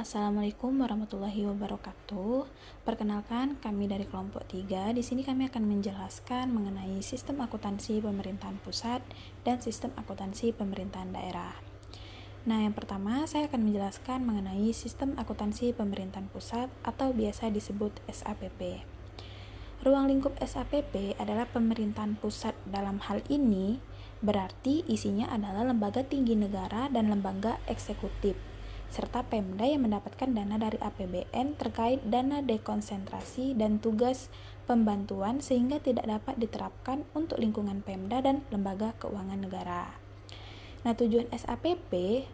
Assalamualaikum warahmatullahi wabarakatuh. Perkenalkan, kami dari kelompok 3. Di sini kami akan menjelaskan mengenai sistem akuntansi pemerintahan pusat dan sistem akuntansi pemerintahan daerah. Nah, yang pertama saya akan menjelaskan mengenai sistem akuntansi pemerintahan pusat atau biasa disebut SAPP. Ruang lingkup SAPP adalah pemerintahan pusat. Dalam hal ini berarti isinya adalah lembaga tinggi negara dan lembaga eksekutif serta Pemda yang mendapatkan dana dari APBN terkait dana dekonsentrasi dan tugas pembantuan sehingga tidak dapat diterapkan untuk lingkungan Pemda dan lembaga keuangan negara. Nah, tujuan SAPP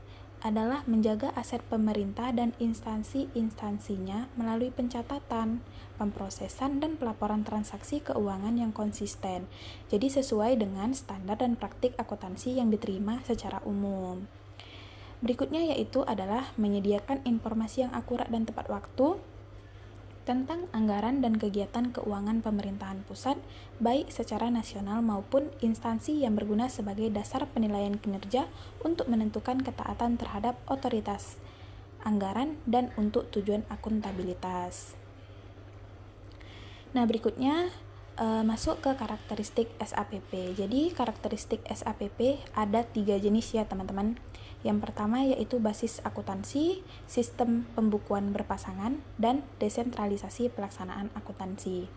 adalah menjaga aset pemerintah dan instansi-instansinya melalui pencatatan, pemrosesan, dan pelaporan transaksi keuangan yang konsisten. Jadi sesuai dengan standar dan praktik akuntansi yang diterima secara umum. Berikutnya yaitu adalah menyediakan informasi yang akurat dan tepat waktu tentang anggaran dan kegiatan keuangan pemerintahan pusat, baik secara nasional maupun instansi yang berguna sebagai dasar penilaian kinerja untuk menentukan ketaatan terhadap otoritas anggaran dan untuk tujuan akuntabilitas. Nah, berikutnya masuk ke karakteristik SAPP. Jadi karakteristik SAPP ada 3 jenis ya teman-teman. Yang pertama yaitu basis akuntansi, sistem pembukuan berpasangan, dan desentralisasi pelaksanaan akuntansi.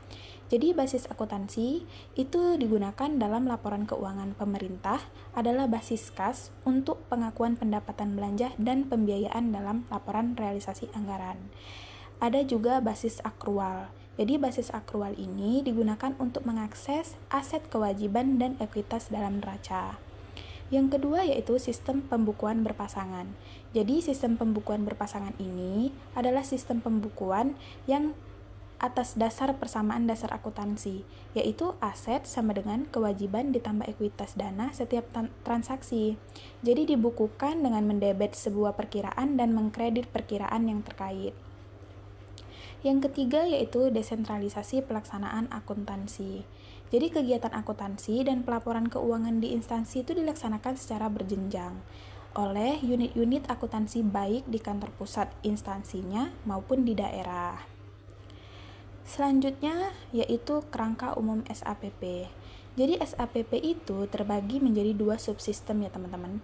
Jadi basis akuntansi itu digunakan dalam laporan keuangan pemerintah adalah basis kas untuk pengakuan pendapatan belanja dan pembiayaan dalam laporan realisasi anggaran. Ada juga basis akrual. Jadi basis akrual ini digunakan untuk mengakses aset kewajiban dan ekuitas dalam neraca. Yang kedua yaitu sistem pembukuan berpasangan. Jadi sistem pembukuan berpasangan ini adalah sistem pembukuan yang atas dasar persamaan dasar akuntansi, yaitu aset sama dengan kewajiban ditambah ekuitas dana setiap transaksi. Jadi dibukukan dengan mendebet sebuah perkiraan dan mengkredit perkiraan yang terkait. Yang ketiga yaitu desentralisasi pelaksanaan akuntansi. Jadi kegiatan akuntansi dan pelaporan keuangan di instansi itu dilaksanakan secara berjenjang oleh unit-unit akuntansi baik di kantor pusat instansinya maupun di daerah. Selanjutnya yaitu kerangka umum SAPP. Jadi SAPP itu terbagi menjadi 2 subsistem ya teman-teman.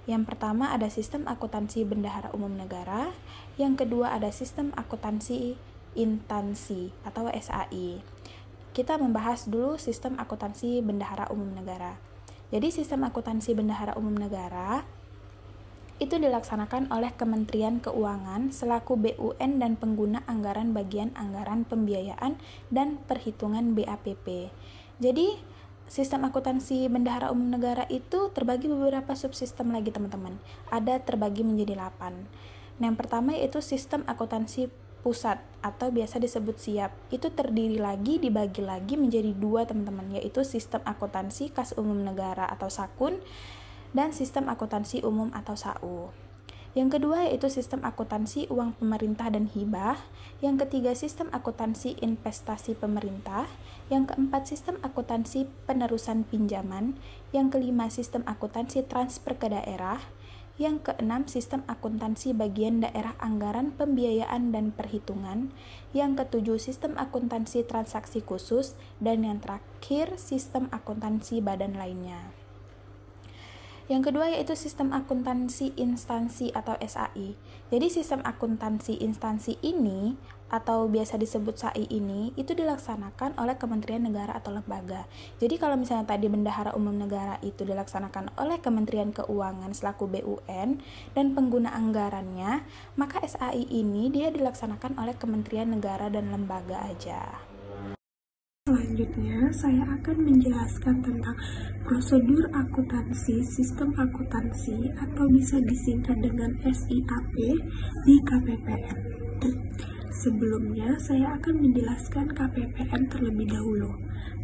Yang pertama ada sistem akuntansi bendahara umum negara, yang kedua ada sistem akuntansi instansi atau SAI. Kita membahas dulu sistem akuntansi bendahara umum negara. Jadi sistem akuntansi bendahara umum negara itu dilaksanakan oleh Kementerian Keuangan selaku BUN dan pengguna anggaran bagian anggaran pembiayaan dan perhitungan BAPP. Jadi sistem akuntansi bendahara umum negara itu terbagi beberapa subsistem lagi teman-teman. Ada terbagi menjadi 8. Nah, yang pertama yaitu sistem akuntansi pusat atau biasa disebut SIAP. Itu dibagi lagi menjadi 2 teman-teman, yaitu sistem akuntansi kas umum negara atau SAKUN dan sistem akuntansi umum atau SAU. Yang kedua yaitu sistem akuntansi uang pemerintah dan hibah. Yang ketiga sistem akuntansi investasi pemerintah. Yang keempat sistem akuntansi penerusan pinjaman. Yang kelima sistem akuntansi transfer ke daerah. Yang keenam sistem akuntansi bagian daerah anggaran pembiayaan dan perhitungan. Yang ketujuh sistem akuntansi transaksi khusus. Dan yang terakhir sistem akuntansi badan lainnya. Yang kedua yaitu sistem akuntansi instansi atau SAI. Jadi sistem akuntansi instansi ini atau biasa disebut SAI ini itu dilaksanakan oleh Kementerian Negara atau lembaga. Jadi kalau misalnya tadi bendahara umum negara itu dilaksanakan oleh Kementerian Keuangan selaku BUN dan pengguna anggarannya, maka SAI ini dia dilaksanakan oleh Kementerian Negara dan lembaga aja. Selanjutnya, saya akan menjelaskan tentang prosedur akuntansi sistem akuntansi atau bisa disingkat dengan SIAP di KPPN. Sebelumnya, saya akan menjelaskan KPPN terlebih dahulu.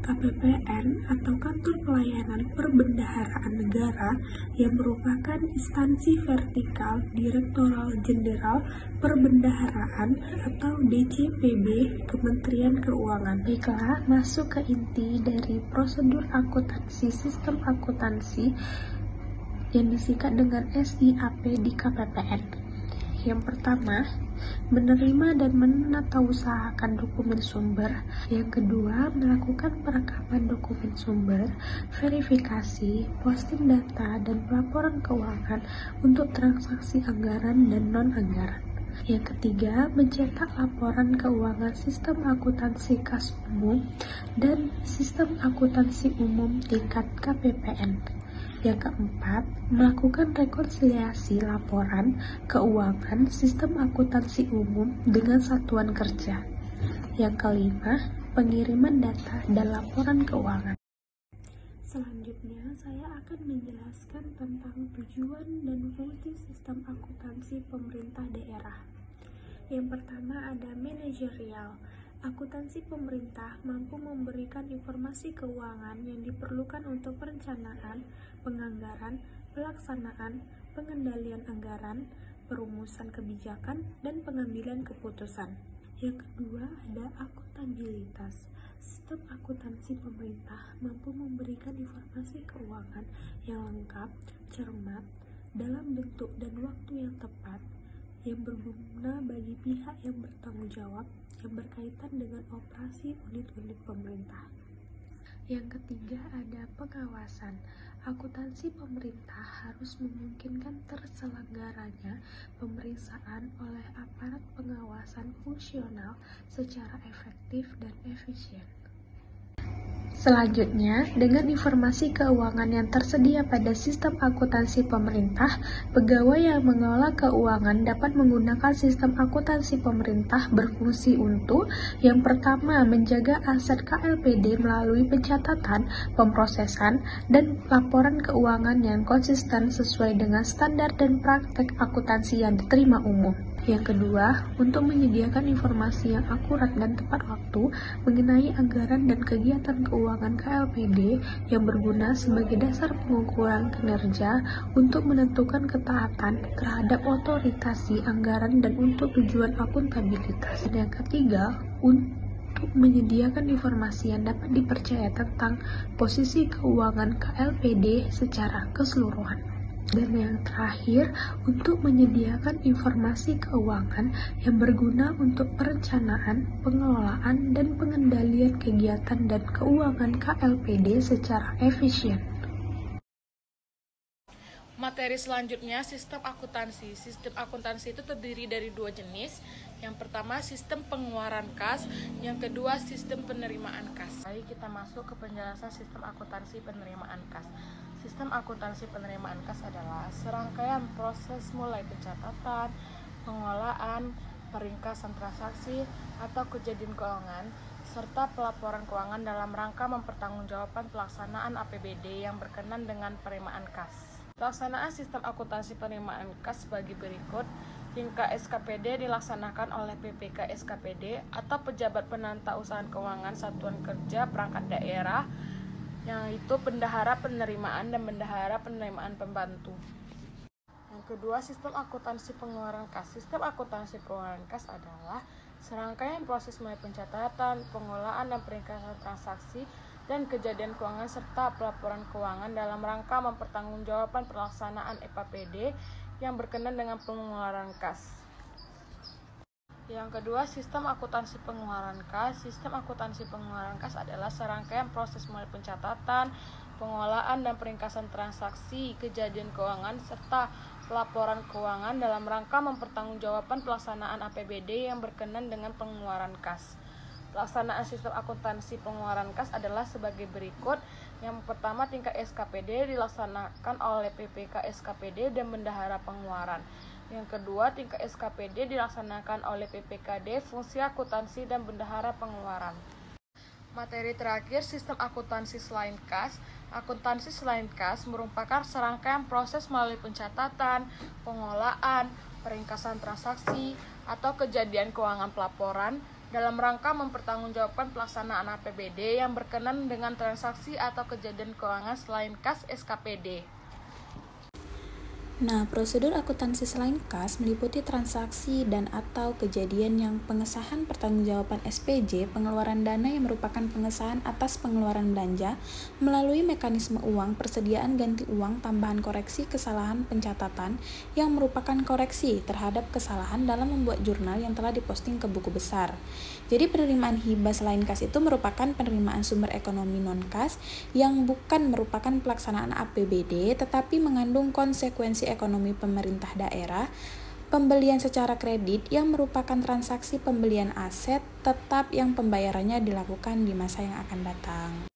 KPPN atau Kantor Pelayanan Perbendaharaan Negara yang merupakan instansi vertikal Direktorat Jenderal Perbendaharaan atau DCPB Kementerian Keuangan. Baiklah, masuk ke inti dari prosedur akuntansi sistem akuntansi yang disingkat dengan SIAP di KPPN. Yang pertama, menerima dan menatausahakan dokumen sumber. Yang kedua, melakukan perekaman dokumen sumber, verifikasi, posting data, dan pelaporan keuangan untuk transaksi anggaran dan non-anggaran. Yang ketiga, mencetak laporan keuangan sistem akuntansi kas umum dan sistem akuntansi umum tingkat KPPN. Yang keempat, melakukan rekonsiliasi laporan keuangan sistem akuntansi umum dengan satuan kerja. Yang kelima, pengiriman data dan laporan keuangan. Selanjutnya, saya akan menjelaskan tentang tujuan dan fungsi sistem akuntansi pemerintah daerah. Yang pertama ada manajerial. Akuntansi pemerintah mampu memberikan informasi keuangan yang diperlukan untuk perencanaan, penganggaran, pelaksanaan, pengendalian anggaran, perumusan kebijakan, dan pengambilan keputusan. Yang kedua ada akuntabilitas. Sistem akuntansi pemerintah mampu memberikan informasi keuangan yang lengkap, cermat, dalam bentuk dan waktu yang tepat, yang berguna bagi pihak yang bertanggung jawab yang berkaitan dengan operasi unit-unit pemerintah. Yang ketiga ada pengawasan. Akuntansi pemerintah harus memungkinkan terselenggaranya pemeriksaan oleh aparat pengawasan fungsional secara efektif dan efisien. Selanjutnya, dengan informasi keuangan yang tersedia pada sistem akuntansi pemerintah, pegawai yang mengelola keuangan dapat menggunakan sistem akuntansi pemerintah berfungsi untuk yang pertama, menjaga aset KLPD melalui pencatatan, pemrosesan, dan laporan keuangan yang konsisten sesuai dengan standar dan praktek akuntansi yang diterima umum. Yang kedua, untuk menyediakan informasi yang akurat dan tepat waktu mengenai anggaran dan kegiatan keuangan KLPD yang berguna sebagai dasar pengukuran kinerja untuk menentukan ketaatan terhadap otoritasi anggaran dan untuk tujuan akuntabilitas. Dan yang ketiga, untuk menyediakan informasi yang dapat dipercaya tentang posisi keuangan KLPD secara keseluruhan. Dan yang terakhir, untuk menyediakan informasi keuangan yang berguna untuk perencanaan, pengelolaan, dan pengendalian kegiatan dan keuangan KLPD secara efisien. Materi selanjutnya, sistem akuntansi. Sistem akuntansi itu terdiri dari dua jenis. Yang pertama, sistem pengeluaran kas. Yang kedua, sistem penerimaan kas. Baik, kita masuk ke penjelasan sistem akuntansi penerimaan kas. Sistem akuntansi penerimaan kas adalah serangkaian proses mulai pencatatan, pengolahan, peringkasan transaksi atau kejadian keuangan, serta pelaporan keuangan dalam rangka mempertanggungjawabkan pelaksanaan APBD yang berkenan dengan penerimaan kas. Pelaksanaan sistem akuntansi penerimaan kas sebagai berikut. Tingkat SKPD dilaksanakan oleh PPK SKPD atau pejabat penata usaha keuangan satuan kerja perangkat daerah, yang itu bendahara penerimaan dan bendahara penerimaan pembantu. Yang kedua, sistem akuntansi pengeluaran kas. Sistem akuntansi pengeluaran kas adalah serangkaian proses mulai pencatatan, pengolahan dan peringkasan transaksi dan kejadian keuangan serta pelaporan keuangan dalam rangka mempertanggungjawabkan pelaksanaan APBD yang berkenan dengan pengeluaran kas. Yang kedua, sistem akuntansi pengeluaran kas. Sistem akuntansi pengeluaran kas adalah serangkaian proses mulai pencatatan, pengolahan dan peringkasan transaksi, kejadian keuangan serta pelaporan keuangan dalam rangka mempertanggungjawabkan pelaksanaan APBD yang berkenan dengan pengeluaran kas. Pelaksanaan sistem akuntansi pengeluaran kas adalah sebagai berikut. Yang pertama, tingkat SKPD dilaksanakan oleh PPK SKPD dan bendahara pengeluaran. Yang kedua, tingkat SKPD dilaksanakan oleh PPKD, fungsi akuntansi dan bendahara pengeluaran. Materi terakhir, sistem akuntansi selain kas. Akuntansi selain kas merupakan serangkaian proses melalui pencatatan, pengolahan, peringkasan transaksi, atau kejadian keuangan pelaporan dalam rangka mempertanggungjawabkan pelaksanaan APBD yang berkenan dengan transaksi atau kejadian keuangan selain kas SKPD. Nah, prosedur akuntansi selain kas meliputi transaksi dan atau kejadian yang pengesahan pertanggungjawaban SPJ, pengeluaran dana yang merupakan pengesahan atas pengeluaran belanja melalui mekanisme uang, persediaan ganti uang, tambahan koreksi kesalahan pencatatan yang merupakan koreksi terhadap kesalahan dalam membuat jurnal yang telah diposting ke buku besar. Jadi penerimaan hibah selain kas itu merupakan penerimaan sumber ekonomi non-kas yang bukan merupakan pelaksanaan APBD tetapi mengandung konsekuensi ekonomi pemerintah daerah, pembelian secara kredit yang merupakan transaksi pembelian aset tetap yang pembayarannya dilakukan di masa yang akan datang.